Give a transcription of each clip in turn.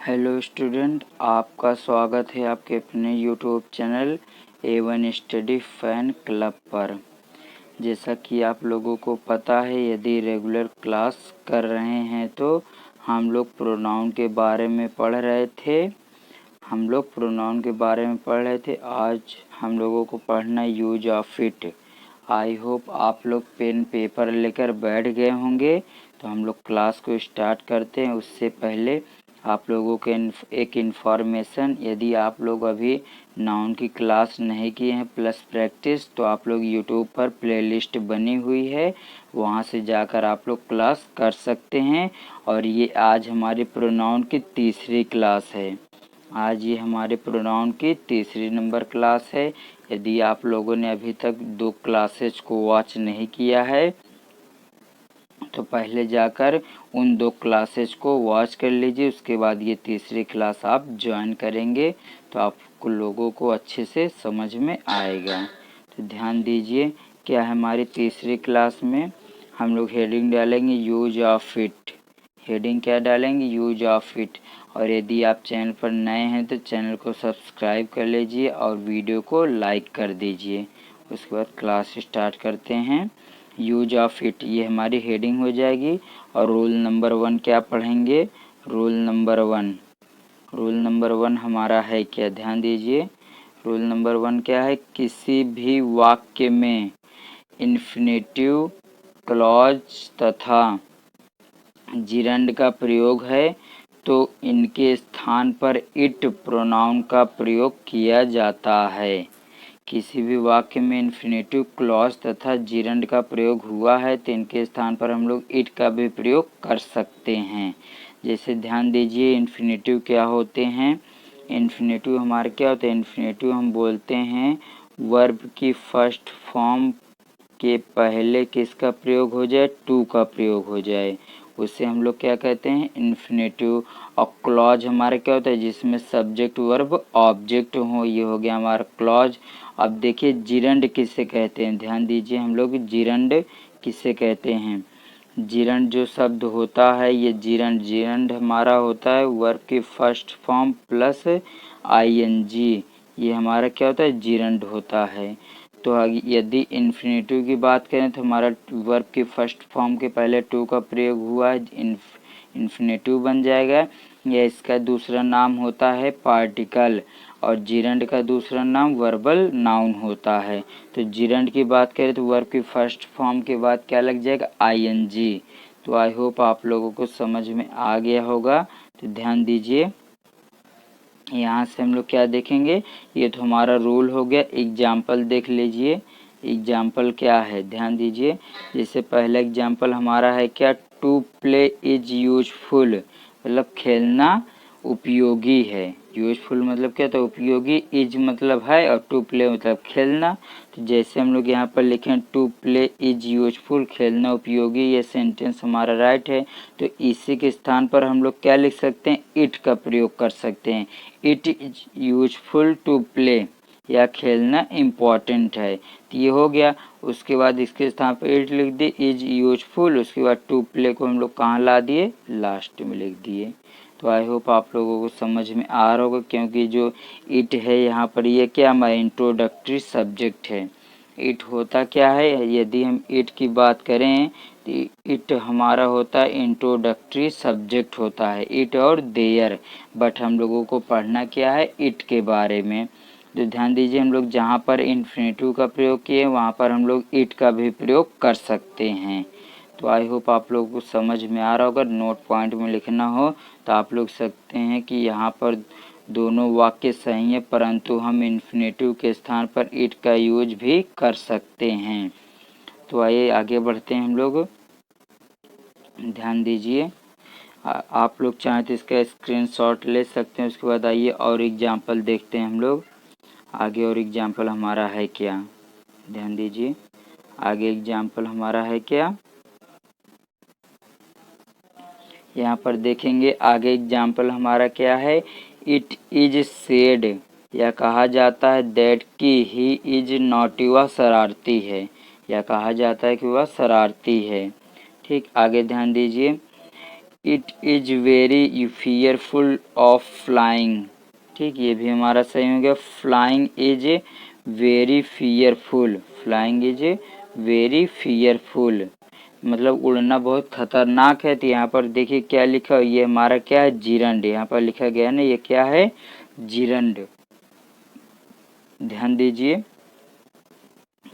Hello student, आपका स्वागत है आपके अपने YouTube channel A1 study fan club पर। जैसा कि आप लोगों को पता है, यदि रेगुलर क्लास कर रहे हैं तो हम लोग प्रोनाउन के बारे में पढ़ रहे थे। आज हम लोगों को पढ़ना use of it. I hope आप लोग पेन पेपर लेकर बैठ गए होंगे। तो हम लोग क्लास को स्टार्ट करते हैं। उससे पहले आप लोगों के एक इन्फॉर्मेशन, यदि आप लोग अभी नाउन की क्लास नहीं किए हैं प्लस प्रैक्टिस, तो आप लोग यूट्यूब पर प्लेलिस्ट बनी हुई है, वहां से जाकर आप लोग क्लास कर सकते हैं। और ये आज हमारे प्रोनाउन की तीसरी क्लास है। आज ये हमारे प्रोनाउन की तीसरी नंबर क्लास है। यदि आप लोगों ने अभी तक 2 क्लासेज को वॉच नहीं किया है तो पहले जाकर उन 2 क्लासेज को वॉच कर लीजिए। उसके बाद ये तीसरी क्लास आप ज्वाइन करेंगे तो आपको लोगों को अच्छे से समझ में आएगा। तो ध्यान दीजिए, क्या है हमारी तीसरी क्लास में हम लोग हेडिंग डालेंगे यूज ऑफ इट। हेडिंग क्या डालेंगे? Use of it. और यदि आप चैनल पर नए हैं तो चैनल को सब्सक्राइब कर लीजिए और वीडियो को लाइक कर दीजिए। उसके बाद क्लास स्टार्ट करते हैं। यूज ऑफ इट ये हमारी हेडिंग हो जाएगी। और रूल नंबर 1 क्या पढ़ेंगे? रूल नंबर 1 हमारा है क्या? ध्यान दीजिए, रूल नंबर 1 क्या है? किसी भी वाक्य में इन्फिनेटिव क्लॉज तथा जिरंड का प्रयोग है तो इनके स्थान पर इट प्रोनाउन का प्रयोग किया जाता है। किसी भी वाक्य में इन्फिनेटिव क्लॉज तथा जिरंड का प्रयोग हुआ है तो इनके स्थान पर हम लोग इट का भी प्रयोग कर सकते हैं। जैसे ध्यान दीजिए, इन्फिनेटिव क्या होते हैं? इन्फिनेटिव हमारे क्या होते हैं? इन्फिनेटिव हम बोलते हैं वर्ब की फर्स्ट फॉर्म के पहले किसका प्रयोग हो जाए? टू का प्रयोग हो जाए, उसे हम लोग क्या कहते हैं? इन्फिनेटिव। और क्लॉज हमारा क्या होता है? जिसमें सब्जेक्ट वर्ब ऑब्जेक्ट हो, ये हो गया हमारा क्लॉज। अब देखिए जिरंड किसे कहते हैं? ध्यान दीजिए, हम लोग जिरंड किसे कहते हैं? जिरंड जो शब्द होता है, ये जिरंड हमारा होता है वर्ब की फर्स्ट फॉर्म प्लस आईएनजी। ये हमारा क्या होता है? जिरंड होता है। तो यदि इन्फिनेटिव की बात करें तो हमारा वर्ब की फर्स्ट फॉर्म के पहले टू का प्रयोग हुआ है, इन्फिनेटिव बन जाएगा। या इसका दूसरा नाम होता है पार्टिकल। और जिरंड का दूसरा नाम वर्बल नाउन होता है। तो जिरंड की बात करें तो वर्ब की फर्स्ट फॉर्म के बाद क्या लग जाएगा? आईएनजी। तो आई होप आप लोगों को समझ में आ गया होगा। तो ध्यान दीजिए, यहाँ से हम लोग क्या देखेंगे? ये तो हमारा रूल हो गया। एग्जाम्पल देख लीजिए, एग्जाम्पल क्या है? ध्यान दीजिए, जैसे पहला एग्जाम्पल हमारा है क्या? टू प्ले इज यूजफुल, मतलब खेलना उपयोगी है। यूजफुल मतलब क्या? तो उपयोगी, इज मतलब है और टू प्ले मतलब खेलना। तो जैसे हम लोग यहाँ पर लिखें टू प्ले इज यूजफुल, खेलना उपयोगी, ये सेंटेंस हमारा राइट है। तो इसी के स्थान पर हम लोग क्या लिख सकते हैं? इट का प्रयोग कर सकते हैं। It is useful to play, या खेलना इम्पॉर्टेंट है। तो ये हो गया। उसके बाद इसके स्थान पर इट लिख दिए, इज यूजफुल। उसके बाद टू प्ले को हम लोग कहाँ ला दिए? लास्ट में लिख दिए। तो आई होप आप लोगों को समझ में आ रहा होगा, क्योंकि जो इट है यहाँ पर ये क्या हमारा इंट्रोडक्टरी सब्जेक्ट है। इट होता क्या है? यदि हम इट की बात करें तो इट हमारा होता है इंट्रोडक्टरी सब्जेक्ट होता है, इट और देयर। बट हम लोगों को पढ़ना क्या है? इट के बारे में। तो ध्यान दीजिए, हम लोग जहाँ पर इन्फिनेटिव का प्रयोग किए वहाँ पर हम लोग इट का भी प्रयोग कर सकते हैं। तो आई होप आप लोगों को समझ में आ रहा होगा। नोट पॉइंट में लिखना हो तो आप लोग सकते हैं कि यहाँ पर दोनों वाक्य सही है, परंतु हम इन्फिनेटिव के स्थान पर इट का यूज भी कर सकते हैं। तो आइए आगे बढ़ते हैं हम लोग। ध्यान दीजिए, आप लोग चाहें तो इसका स्क्रीनशॉट ले सकते हैं। उसके बाद आइए और एग्जाम्पल देखते हैं हम लोग आगे। और एग्जाम्पल हमारा है क्या? ध्यान दीजिए, आगे एग्जाम्पल हमारा है क्या? यहाँ पर देखेंगे आगे एग्जाम्पल हमारा क्या है? इट इज सेड, या कहा जाता है दैट कि ही इज नॉटी, वह शरारती है, या कहा जाता है कि वह शरारती है। ठीक, आगे ध्यान दीजिए, it is very fearful of flying. ठीक, ये भी हमारा सही हो गया। Flying is very fearful, flying is very fearful मतलब उड़ना बहुत खतरनाक है। तो यहाँ पर देखिए क्या लिखा है, ये हमारा क्या है, जिरंड। यहाँ पर लिखा गया है ना, ये क्या है, जिरंड। ध्यान दीजिए,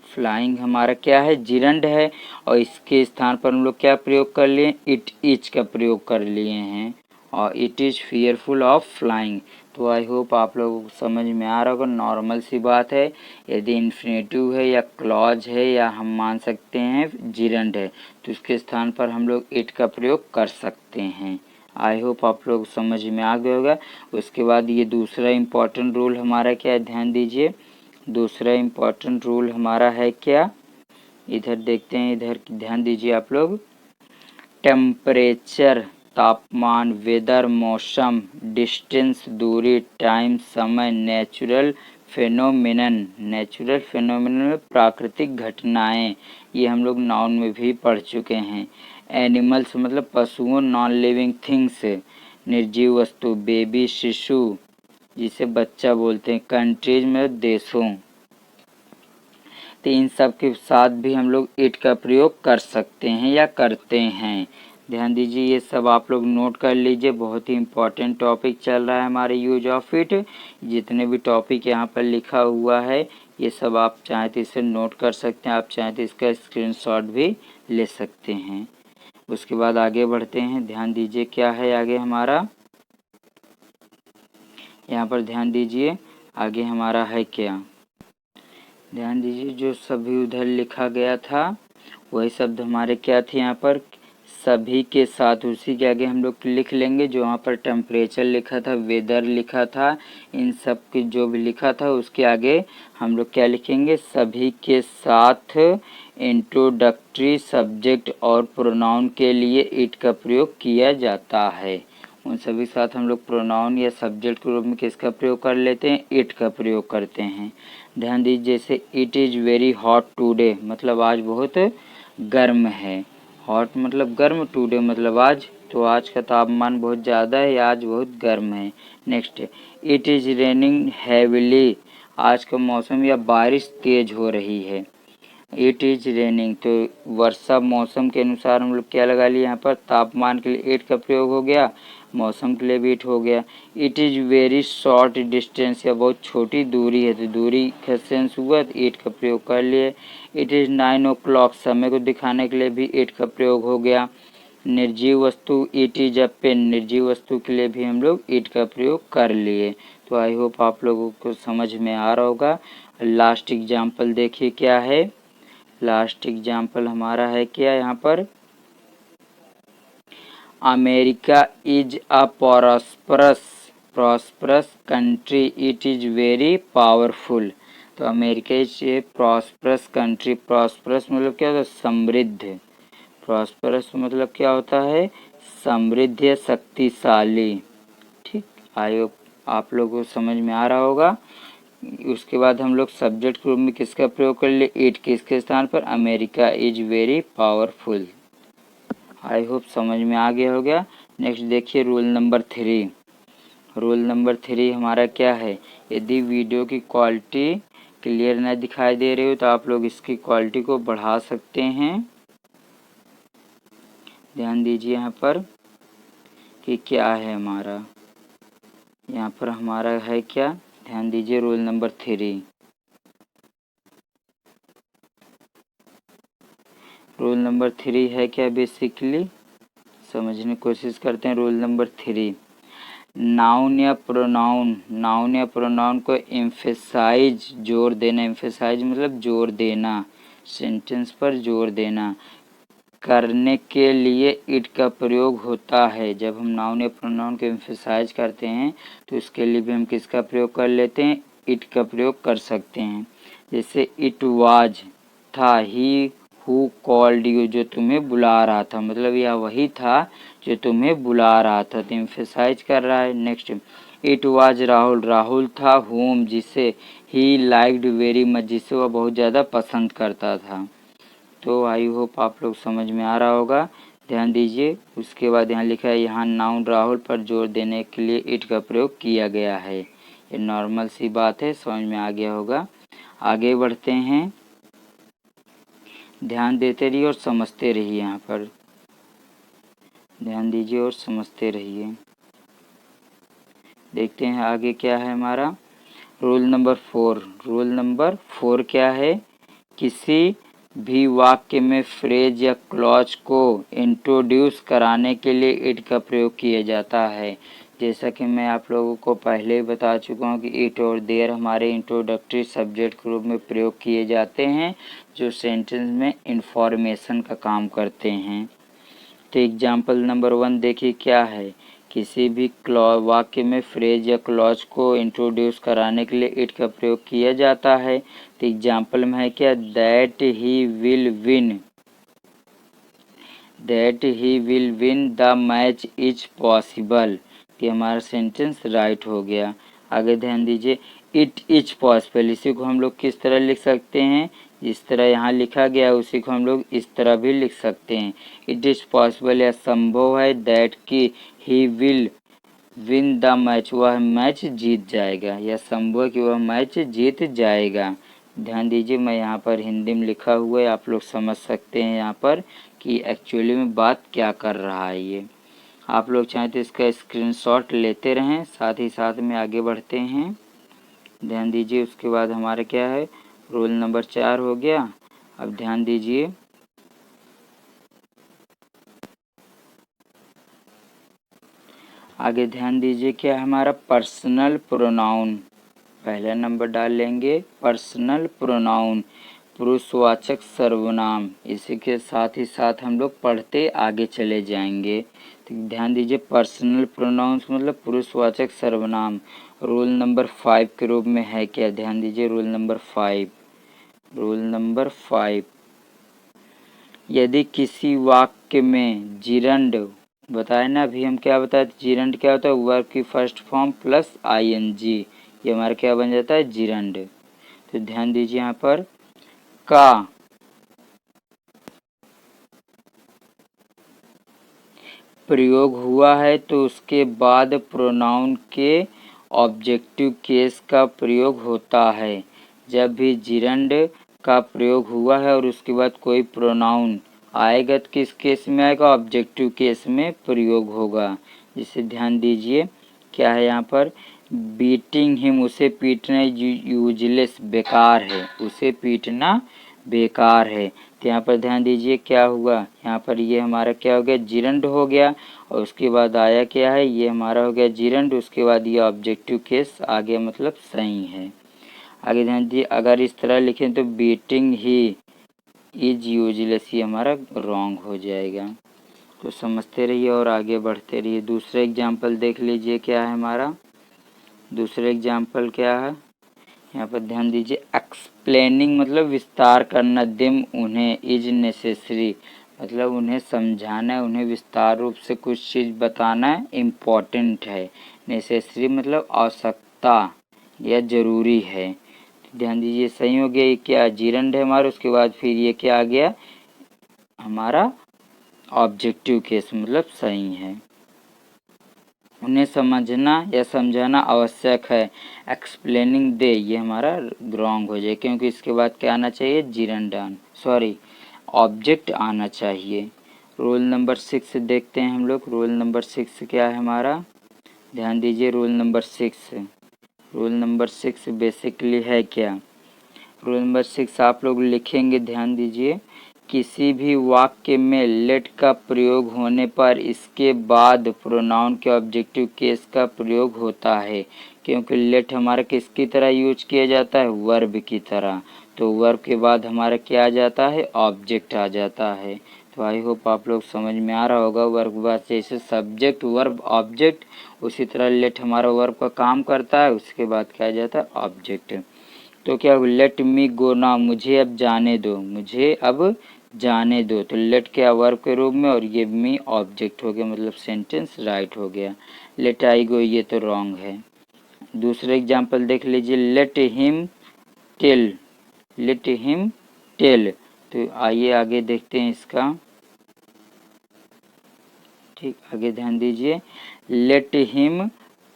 फ्लाइंग हमारा क्या है, जिरंड है, और इसके स्थान पर हम लोग क्या प्रयोग कर लिए, इट इज का प्रयोग कर लिए हैं, और it is fearful of flying. तो आई होप आप लोगों को समझ में आ रहा होगा। नॉर्मल सी बात है, यदि इन्फिनेटिव है या क्लॉज है या हम मान सकते हैं जिरंड है, तो इसके स्थान पर हम लोग इट का प्रयोग कर सकते हैं। आई होप आप लोग समझ में आ गया होगा। उसके बाद ये दूसरा इम्पोर्टेंट रूल हमारा क्या है, ध्यान दीजिए। दूसरा इम्पोर्टेंट रूल हमारा है क्या, इधर देखते हैं, इधर ध्यान दीजिए आप लोग। टेम्परेचर तापमान, वेदर मौसम, डिस्टेंस दूरी, टाइम समय, नेचुरल फेनोमेनन, नेचुरल फेनोमेनन में प्राकृतिक घटनाएं, ये हम लोग नाउन में भी पढ़ चुके हैं। एनिमल्स मतलब पशुओं, नॉन लिविंग थिंग्स निर्जीव वस्तु, बेबी शिशु जिसे बच्चा बोलते हैं, कंट्रीज में देशों, तो इन सब के साथ भी हम लोग इट का प्रयोग कर सकते हैं या करते हैं। ध्यान दीजिए, ये सब आप लोग नोट कर लीजिए, बहुत ही इम्पोर्टेंट टॉपिक चल रहा है हमारे यूज ऑफ इट। जितने भी टॉपिक यहाँ पर लिखा हुआ है ये सब आप चाहें तो इसे नोट कर सकते हैं, आप चाहें तो इसका स्क्रीनशॉट भी ले सकते हैं। उसके बाद आगे बढ़ते हैं, ध्यान दीजिए क्या है आगे हमारा, यहाँ पर ध्यान दीजिए आगे हमारा है क्या, ध्यान दीजिए जो सभी उधर लिखा गया था वही शब्द हमारे क्या थे यहाँ पर, सभी के साथ, उसी के आगे हम लोग लिख लेंगे जो वहाँ पर टेम्परेचर लिखा था, वेदर लिखा था, इन सब के जो भी लिखा था उसके आगे हम लोग क्या लिखेंगे, सभी के साथ इंट्रोडक्टरी सब्जेक्ट और प्रोनाउन के लिए इट का प्रयोग किया जाता है। उन सभी साथ हम लोग प्रोनाउन या सब्जेक्ट के रूप में किसका प्रयोग कर लेते हैं, इट का प्रयोग करते हैं। ध्यान दीजिए, जैसे it is very hot today मतलब आज बहुत गर्म है, हॉट मतलब गर्म, टुडे मतलब आज, तो आज का तापमान बहुत ज़्यादा है, आज बहुत गर्म है। Next, it is raining heavily आज का मौसम या बारिश तेज हो रही है। इट इज रेनिंग तो वर्षा मौसम के अनुसार हम लोग क्या लगा लिए यहाँ पर, तापमान के लिए इट का प्रयोग हो गया, मौसम के लिए भी इट हो गया। It is very short distance या बहुत छोटी दूरी है तो दूरी का सेंस हुआ तो इट का प्रयोग कर लिए। इट इज 9 o'clock समय को दिखाने के लिए भी इट का प्रयोग हो गया। निर्जीव वस्तु इट इज अ पेन, निर्जीव वस्तु के लिए भी हम लोग इट का प्रयोग कर लिए। तो आई होप आप लोगों को समझ में आ रहा होगा। लास्ट एग्जाम्पल देखिए क्या है, लास्ट एग्जाम्पल हमारा है क्या यहाँ पर, America is a prosperous country it is very powerful. तो America is a prosperous country, prosperous मतलब क्या होता है, समृद्ध, प्रॉस्परस मतलब क्या होता है, समृद्ध या शक्तिशाली। ठीक, आई होप आप लोगों को समझ में आ रहा होगा। उसके बाद हम लोग सब्जेक्ट के रूप में किसका प्रयोग कर लिए, इट, किसके स्थान पर, America is very powerful. I hope समझ में आ गया हो गया। नेक्स्ट देखिए रूल नंबर 3। रूल नंबर 3 हमारा क्या है, यदि वीडियो की क्वालिटी क्लियर न दिखाई दे रही हो तो आप लोग इसकी क्वालिटी को बढ़ा सकते हैं। ध्यान दीजिए यहाँ पर कि क्या है हमारा, यहाँ पर हमारा है क्या, ध्यान दीजिए रूल नंबर 3। रूल नंबर 3 है क्या, बेसिकली समझने की कोशिश करते हैं। रूल नंबर 3, नाउन या प्रोनाउन, नाउन या प्रोनाउन को एम्फेसाइज जोर देना, एम्फेसाइज मतलब जोर देना, सेंटेंस पर जोर देना करने के लिए इट का प्रयोग होता है। जब हम नाउन या प्रोनाउन को एम्फेसाइज करते हैं तो इसके लिए भी हम किसका प्रयोग कर लेते हैं, इट का प्रयोग कर सकते हैं। जैसे इट वाज था, ही हु कॉल्ड यू जो तुम्हें बुला रहा था, मतलब यह वही था जो तुम्हें बुला रहा था, तो एम्फेसाइज कर रहा है। Next, it was Rahul, Rahul था होम जिसे, ही लाइक्ड वेरी मच जिसे वह बहुत ज़्यादा पसंद करता था। तो आई होप आप लोग समझ में आ रहा होगा। ध्यान दीजिए। उसके बाद यहाँ लिखा है यहाँ नाउन राहुल पर जोर देने के लिए इट का प्रयोग किया गया है। ये नॉर्मल सी बात है, समझ में आ गया होगा। आगे बढ़ते हैं, ध्यान देते रहिए और समझते रहिए। यहाँ पर ध्यान दीजिए और समझते रहिए। देखते हैं आगे क्या है हमारा। Rule number 4। रूल नंबर 4 क्या है? किसी भी वाक्य में फ्रेज या क्लॉज को इंट्रोड्यूस कराने के लिए इट का प्रयोग किया जाता है। जैसा कि मैं आप लोगों को पहले ही बता चुका हूँ कि इट और देयर हमारे इंट्रोडक्टरी सब्जेक्ट के रूप में प्रयोग किए जाते हैं, जो सेंटेंस में इंफॉर्मेशन का काम करते हैं। तो एग्जाम्पल नंबर 1 देखिए क्या है। किसी भी वाक्य में फ्रेज या क्लॉज को इंट्रोड्यूस कराने के लिए इट का प्रयोग किया जाता है। तो एग्जाम्पल में है क्या? That he will win, that he will win the match is possible. कि हमारा सेंटेंस राइट हो गया। आगे ध्यान दीजिए, इट इज पॉसिबल, इसी को हम लोग किस तरह लिख सकते हैं? जिस तरह यहाँ लिखा गया उसी को हम लोग इस तरह भी लिख सकते हैं। इट इज पॉसिबल, या संभव है, दैट की he will win the match, वह मैच जीत जाएगा, या संभव कि वह मैच जीत जाएगा। ध्यान दीजिए, मैं यहाँ पर हिंदी में लिखा हुआ है, आप लोग समझ सकते हैं यहाँ पर कि एक्चुअली में बात क्या कर रहा है। ये आप लोग चाहें तो इसका स्क्रीनशॉट लेते रहें, साथ ही साथ में आगे बढ़ते हैं। ध्यान दीजिए, उसके बाद हमारा क्या है? रूल नंबर 4 हो गया। अब ध्यान दीजिए, आगे ध्यान दीजिए क्या है हमारा? Personal pronoun. पहला नंबर डाल लेंगे पर्सनल प्रोनाउन, पुरुषवाचक सर्वनाम। इसी के साथ ही साथ हम लोग पढ़ते आगे चले जाएंगे। तो ध्यान दीजिए, पर्सनल प्रोनाउंस मतलब पुरुषवाचक सर्वनाम रूल नंबर 5 के रूप में है क्या? ध्यान दीजिए, रूल नंबर 5। रूल नंबर 5, यदि किसी वाक्य में जिरंड, बताए ना अभी हम क्या बताए? जिरंड क्या होता है? वर्ब की फर्स्ट फॉर्म प्लस आईएनजी, ये हमारा क्या बन जाता है? जिरंड। तो ध्यान दीजिए, यहाँ पर का प्रयोग हुआ है तो उसके बाद प्रोनाउन के ऑब्जेक्टिव केस का प्रयोग होता है। जब भी जिरंड का प्रयोग हुआ है और उसके बाद कोई प्रोनाउन आएगा तो किस केस में आएगा? ऑब्जेक्टिव केस में प्रयोग होगा। जिसे ध्यान दीजिए क्या है यहाँ पर? बीटिंग हिम, उसे पीटना यूजलेस, बेकार है, उसे पीटना बेकार है। तो यहाँ पर ध्यान दीजिए क्या हुआ? यहाँ पर ये हमारा क्या हो गया? जिरंड हो गया, और उसके बाद आया क्या है? ये हमारा हो गया जिरंड, उसके बाद ये ऑब्जेक्टिव केस आ गया, मतलब सही है। आगे ध्यान दीजिए, अगर इस तरह लिखें तो बीटिंग ही इज यूजलेस, ये हमारा रॉन्ग हो जाएगा। तो समझते रहिए और आगे बढ़ते रहिए। दूसरा एग्जाम्पल देख लीजिए क्या है हमारा। दूसरा एग्जाम्पल क्या है? यहाँ पर ध्यान दीजिए, एक्सप्लेनिंग मतलब विस्तार करना, देम उन्हें, इज नेसेसरी मतलब उन्हें समझाना है, उन्हें विस्तार रूप से कुछ चीज़ बताना है, इम्पॉर्टेंट है। नेसेसरी मतलब आवश्यकता या ज़रूरी है। ध्यान दीजिए, सही हो गया। ये क्या? जिरंड है हमारा, उसके बाद फिर ये क्या आ गया? हमारा ऑब्जेक्टिव केस, मतलब सही है। उन्हें समझना या समझाना आवश्यक है, एक्सप्लेनिंग दे, ये हमारा रॉन्ग हो जाए, क्योंकि इसके बाद क्या आना चाहिए? जिरंड, सॉरी ऑब्जेक्ट आना चाहिए। रूल नंबर 6 देखते हैं हम लोग। रूल नंबर 6 क्या है हमारा? ध्यान दीजिए, rule number 6। Rule number 6 basically है क्या? रूल नंबर 6 आप लोग लिखेंगे, ध्यान दीजिए, किसी भी वाक्य में लेट का प्रयोग होने पर इसके बाद प्रोनाउन के ऑब्जेक्टिव केस का प्रयोग होता है। क्योंकि लेट हमारा किसकी तरह यूज किया जाता है? वर्ब की तरह। तो वर्ब के बाद हमारा क्या आ जाता है? ऑब्जेक्ट आ जाता है। तो आई होप आप लोग समझ में आ रहा होगा। वर्ब के बाद जैसे सब्जेक्ट वर्ब ऑब्जेक्ट, उसी तरह लेट हमारा वर्ब का काम करता है, उसके बाद क्या आ जाता है? ऑब्जेक्ट। तो क्या? लेट मी गो नाउ, मुझे अब जाने दो, मुझे अब जाने दो। तो लेट क्या? वर्ब के रूप में, और ये मी ऑब्जेक्ट हो गया, मतलब सेंटेंस राइट हो गया। लेट आई गो, ये तो रॉन्ग है। दूसरा एग्जांपल देख लीजिए, let him tell, let him tell. तो आइए आगे देखते हैं इसका। ठीक, आगे ध्यान दीजिए। लेट हिम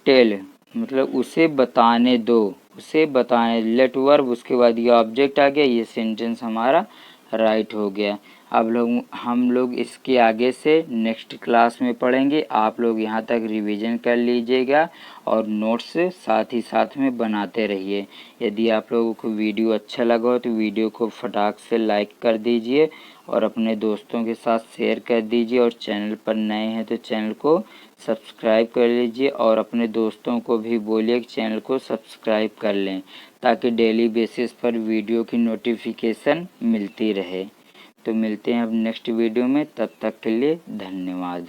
टेल मतलब उसे बताने दो, उसे बताने, लेट वर्ब उसके बाद ये ऑब्जेक्ट आ गया, ये सेंटेंस हमारा राइट हो गया। अब हम लोग इसके आगे से नेक्स्ट क्लास में पढ़ेंगे। आप लोग यहाँ तक रिवीजन कर लीजिएगा और नोट्स साथ ही साथ में बनाते रहिए। यदि आप लोगों को वीडियो अच्छा लगा हो तो वीडियो को फटाक से लाइक कर दीजिए और अपने दोस्तों के साथ शेयर कर दीजिए, और चैनल पर नए हैं तो चैनल को सब्सक्राइब कर लीजिए और अपने दोस्तों को भी बोलिए कि चैनल को सब्सक्राइब कर लें, ताकि डेली बेसिस पर वीडियो की नोटिफिकेशन मिलती रहे। तो मिलते हैं अब नेक्स्ट वीडियो में, तब तक के लिए धन्यवाद।